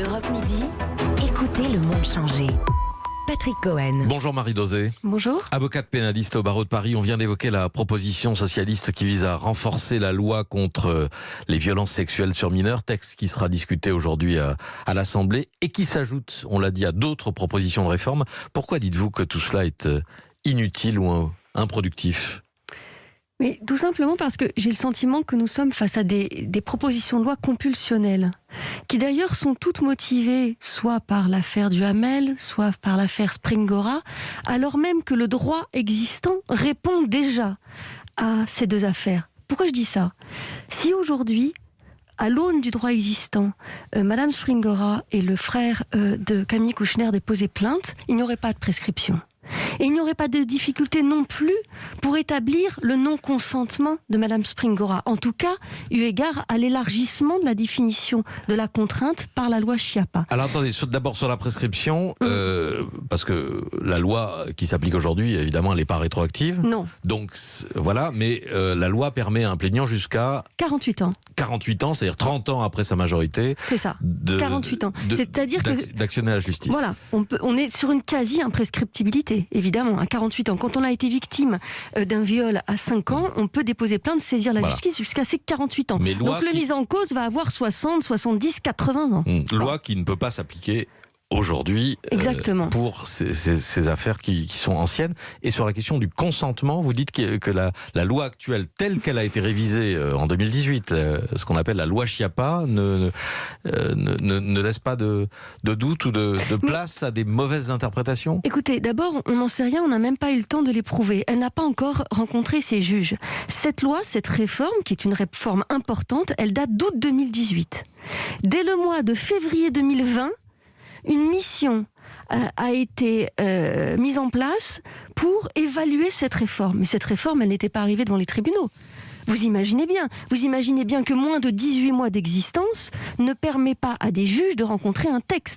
Europe Midi, écoutez le monde changer. Patrick Cohen. Bonjour Marie Dosé. Bonjour. Avocate pénaliste au barreau de Paris, on vient d'évoquer la proposition socialiste qui vise à renforcer la loi contre les violences sexuelles sur mineurs, texte qui sera discuté aujourd'hui à l'Assemblée et qui s'ajoute, on l'a dit, à d'autres propositions de réforme. Pourquoi dites-vous que tout cela est inutile ou improductif ? Mais tout simplement parce que j'ai le sentiment que nous sommes face à des propositions de loi compulsionnelles, qui d'ailleurs sont toutes motivées soit par l'affaire du Hamel, soit par l'affaire Springora, alors même que le droit existant répond déjà à ces deux affaires. Pourquoi je dis ça ? Si aujourd'hui, à l'aune du droit existant, Madame Springora et le frère de Camille Kouchner déposaient plainte, il n'y aurait pas de prescription. Et il n'y aurait pas de difficulté non plus pour établir le non-consentement de Madame Springora. En tout cas, eu égard à l'élargissement de la définition de la contrainte par la loi Schiappa. Alors attendez, d'abord sur la prescription, parce que la loi qui s'applique aujourd'hui, évidemment, elle n'est pas rétroactive. Non. Donc voilà, mais la loi permet à un plaignant jusqu'à 48 ans. 48 ans, c'est-à-dire 30 ans après sa majorité. C'est ça, 48 ans. C'est-à-dire que d'actionner la justice. Voilà, on est sur une quasi-imprescriptibilité, évidemment, à 48 ans. Quand on a été victime d'un viol à 5 ans, on peut déposer plainte, saisir la justice jusqu'à ses 48 ans. Donc le mis en cause va avoir 60, 70, 80 ans. Loi qui ne peut pas s'appliquer aujourd'hui pour ces affaires qui sont anciennes. Et sur la question du consentement, vous dites que la loi actuelle, telle qu'elle a été révisée en 2018, ce qu'on appelle la loi Schiappa, ne laisse pas de doute ou de place à des mauvaises interprétations. Écoutez, d'abord, on n'en sait rien, on n'a même pas eu le temps de l'éprouver. Elle n'a pas encore rencontré ses juges. Cette loi, cette réforme, qui est une réforme importante, elle date d'août 2018. Dès le mois de février 2020, une mission a été mise en place pour évaluer cette réforme. Mais cette réforme, elle n'était pas arrivée devant les tribunaux. Vous imaginez bien que moins de 18 mois d'existence ne permet pas à des juges de rencontrer un texte.